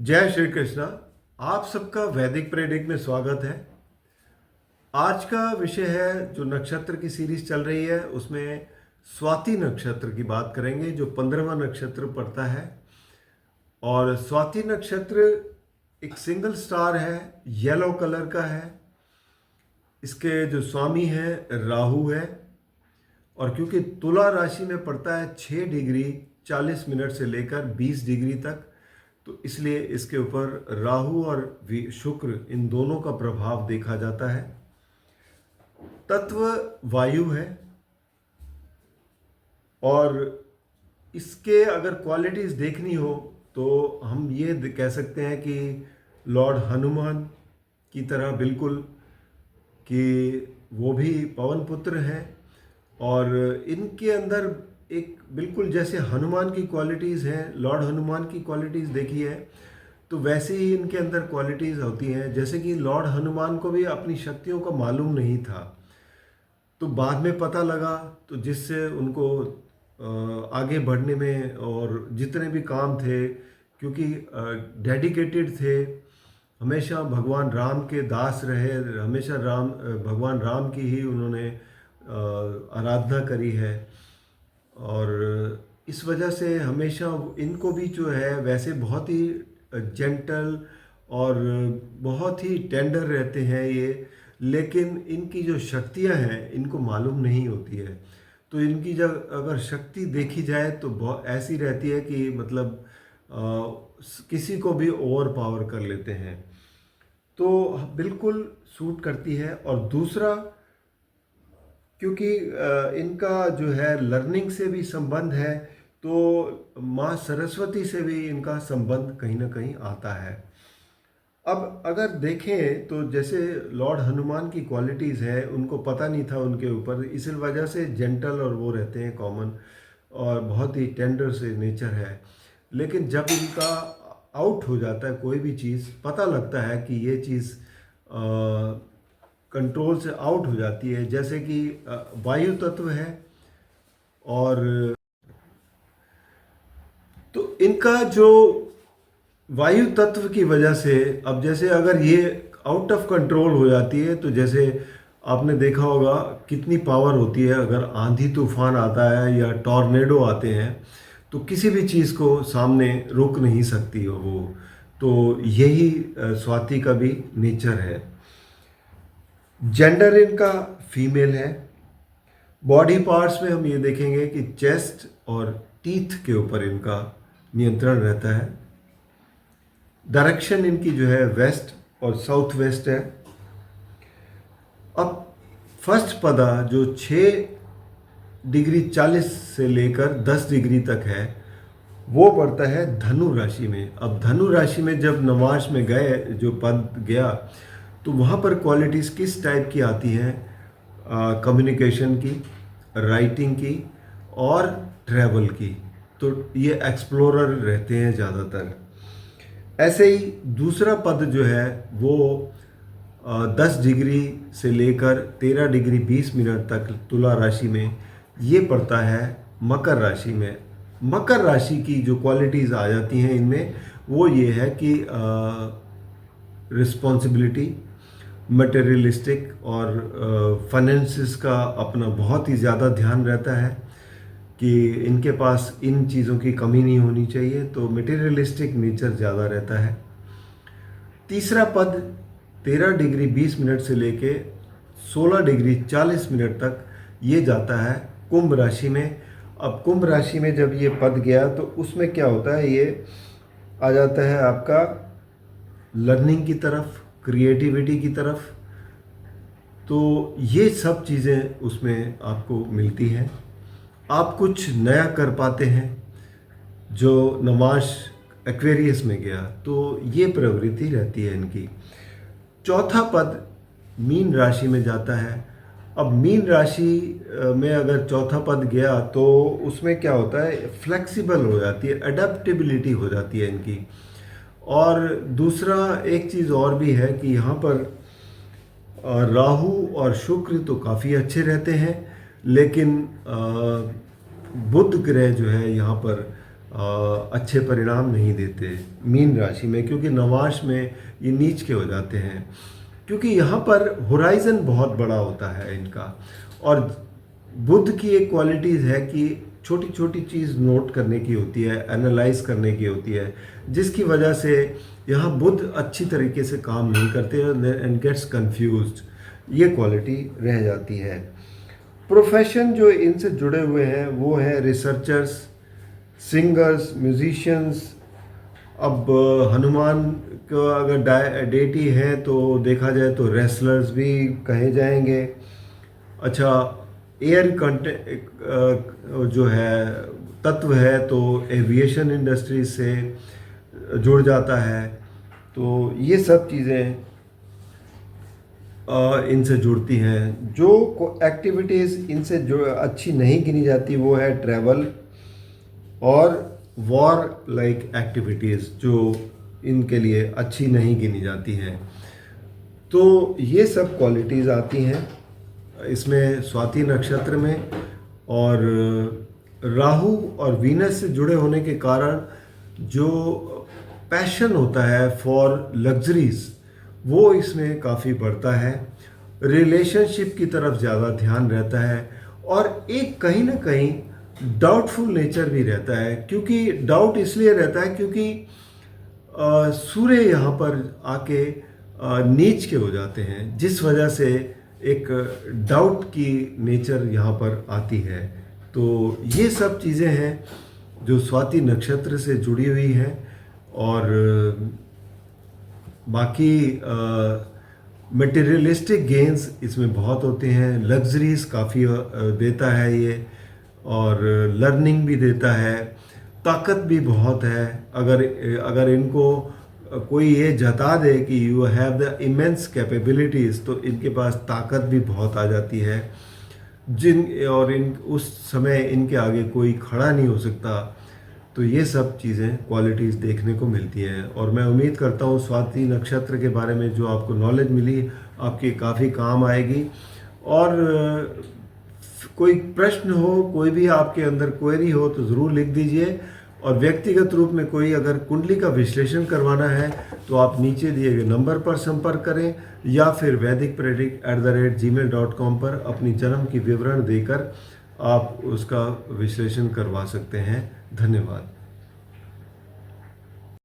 जय श्री कृष्णा। आप सबका वैदिक प्रेडिक्ट में स्वागत है। आज का विषय है, जो नक्षत्र की सीरीज चल रही है उसमें स्वाति नक्षत्र की बात करेंगे, जो 15वां नक्षत्र पड़ता है। और स्वाति नक्षत्र एक सिंगल स्टार है, येलो कलर का है। इसके जो स्वामी हैं राहु है, और क्योंकि तुला राशि में पड़ता है 6 डिग्री 40 मिनट से लेकर 20 डिग्री तक, तो इसलिए इसके ऊपर राहु और शुक्र इन दोनों का प्रभाव देखा जाता है। तत्व वायु है, और इसके अगर क्वालिटीज देखनी हो तो हम ये कह सकते हैं कि लॉर्ड हनुमान की तरह बिल्कुल, कि वो भी पवन पुत्र हैं। और इनके अंदर एक बिल्कुल जैसे हनुमान की क्वालिटीज़ हैं, लॉर्ड हनुमान की क्वालिटीज़ देखी है, तो वैसे ही इनके अंदर क्वालिटीज़ होती हैं। जैसे कि लॉर्ड हनुमान को भी अपनी शक्तियों का मालूम नहीं था, तो बाद में पता लगा, तो जिससे उनको आगे बढ़ने में और जितने भी काम थे, क्योंकि डेडिकेटेड थे, हमेशा भगवान राम के दास रहे, हमेशा भगवान राम की ही उन्होंने आराधना करी है। और इस वजह से हमेशा इनको भी जो है वैसे बहुत ही जेंटल और बहुत ही टेंडर रहते हैं ये, लेकिन इनकी जो शक्तियां हैं इनको मालूम नहीं होती है। तो इनकी जब अगर शक्ति देखी जाए तो बहुत ऐसी रहती है कि मतलब किसी को भी ओवर पावर कर लेते हैं, तो बिल्कुल सूट करती है। और दूसरा, क्योंकि इनका जो है लर्निंग से भी संबंध है, तो माँ सरस्वती से भी इनका संबंध कहीं ना कहीं आता है। अब अगर देखें तो जैसे लॉर्ड हनुमान की क्वालिटीज़ है, उनको पता नहीं था उनके ऊपर, इस वजह से जेंटल और वो रहते हैं कॉमन, और बहुत ही टेंडर से नेचर है। लेकिन जब इनका आउट हो जाता है कोई भी चीज़, पता लगता है कि ये चीज़ कंट्रोल से आउट हो जाती है। जैसे कि वायु तत्व है, और तो इनका जो वायु तत्व की वजह से, अब जैसे अगर ये आउट ऑफ कंट्रोल हो जाती है, तो जैसे आपने देखा होगा कितनी पावर होती है। अगर आंधी तूफान आता है या टॉर्नेडो आते हैं, तो किसी भी चीज़ को सामने रोक नहीं सकती हो वो। तो यही स्वाति का भी नेचर है। जेंडर इनका फीमेल है। बॉडी पार्ट्स में हम ये देखेंगे कि चेस्ट और टीथ के ऊपर इनका नियंत्रण रहता है। डायरेक्शन इनकी जो है वेस्ट और साउथ वेस्ट है। अब फर्स्ट पदा जो 6 डिग्री 40 से लेकर 10 डिग्री तक है, वो पड़ता है धनु राशि में। अब धनु राशि में जब नवाश में गए, जो पद गया, तो वहाँ पर क्वालिटीज़ किस टाइप की आती हैं? कम्युनिकेशन की, राइटिंग की और ट्रैवल की। तो ये एक्सप्लोरर रहते हैं ज़्यादातर। ऐसे ही दूसरा पद जो है वो 10 डिग्री से लेकर 13 डिग्री 20 मिनट तक तुला राशि में ये पड़ता है मकर राशि में। मकर राशि की जो क्वालिटीज़ आ जाती हैं इनमें, वो ये है कि रिस्पॉन्सिबिलिटी, मटेरियलिस्टिक और फाइनेंसिस का अपना बहुत ही ज़्यादा ध्यान रहता है कि इनके पास इन चीज़ों की कमी नहीं होनी चाहिए, तो मटेरियलिस्टिक नेचर ज़्यादा रहता है। तीसरा पद 13 डिग्री 20 मिनट से लेके 16 डिग्री 40 मिनट तक ये जाता है कुंभ राशि में। अब कुंभ राशि में जब ये पद गया, तो उसमें क्या होता है, ये आ जाता है आपका लर्निंग की तरफ, क्रिएटिविटी की तरफ। तो ये सब चीज़ें उसमें आपको मिलती हैं। आप कुछ नया कर पाते हैं। जो नवाश एक्वेरियस में गया, तो ये प्रवृत्ति रहती है इनकी। चौथा पद मीन राशि में जाता है। अब मीन राशि में अगर चौथा पद गया, तो उसमें क्या होता है, फ्लेक्सिबल हो जाती है, अडेप्टेबिलिटी हो जाती है इनकी। और दूसरा एक चीज़ और भी है कि यहाँ पर राहु और शुक्र तो काफ़ी अच्छे रहते हैं, लेकिन बुध ग्रह जो है यहाँ पर अच्छे परिणाम नहीं देते मीन राशि में, क्योंकि नवांश में ये नीच के हो जाते हैं, क्योंकि यहाँ पर होराइजन बहुत बड़ा होता है इनका। और बुध की एक क्वालिटीज़ है कि छोटी छोटी चीज़ नोट करने की होती है, एनालाइज करने की होती है, जिसकी वजह से यहाँ बुध अच्छी तरीके से काम नहीं करते एंड गेट्स कंफ्यूज्ड, ये क्वालिटी रह जाती है। प्रोफेशन जो इनसे जुड़े हुए हैं वो है रिसर्चर्स, सिंगर्स, म्यूजिशियंस। अब हनुमान का अगर डेटी है तो देखा जाए तो रेसलर्स भी कहे जाएंगे। अच्छा, एयर कंटेंट जो है तत्व है तो एविएशन इंडस्ट्री से जुड़ जाता है, तो ये सब चीज़ें इनसे जुड़ती हैं। जो एक्टिविटीज़ इनसे जो अच्छी नहीं गिनी जाती वो है ट्रैवल और वॉर लाइक एक्टिविटीज़, जो इनके लिए अच्छी नहीं गिनी जाती हैं। तो ये सब क्वालिटीज़ आती हैं इसमें स्वाति नक्षत्र में। और राहु और वीनस से जुड़े होने के कारण जो पैशन होता है फॉर लग्जरीज वो इसमें काफ़ी बढ़ता है। रिलेशनशिप की तरफ ज़्यादा ध्यान रहता है और एक कहीं ना कहीं डाउटफुल नेचर भी रहता है, क्योंकि डाउट इसलिए रहता है क्योंकि सूर्य यहाँ पर आके नीच के हो जाते हैं, जिस वजह से एक डाउट की नेचर यहाँ पर आती है। तो ये सब चीज़ें हैं जो स्वाति नक्षत्र से जुड़ी हुई हैं। और बाकी मटेरियलिस्टिक गेन्स इसमें बहुत होते हैं, लग्जरीज काफ़ी देता है ये, और लर्निंग भी देता है, ताकत भी बहुत है। अगर इनको कोई ये जता दे कि you have the immense capabilities, तो इनके पास ताकत भी बहुत आ जाती है, और उस समय इनके आगे कोई खड़ा नहीं हो सकता। तो ये सब चीज़ें क्वालिटीज़ देखने को मिलती हैं। और मैं उम्मीद करता हूँ स्वाति नक्षत्र के बारे में जो आपको नॉलेज मिली आपके काफ़ी काम आएगी। और कोई प्रश्न हो, कोई भी आपके अंदर क्वेरी हो तो ज़रूर लिख दीजिए। और व्यक्तिगत रूप में कोई अगर कुंडली का विश्लेषण करवाना है तो आप नीचे दिए गए नंबर पर संपर्क करें या फिर vedicpredict@gmail.com पर अपनी जन्म की विवरण देकर आप उसका विश्लेषण करवा सकते हैं। धन्यवाद।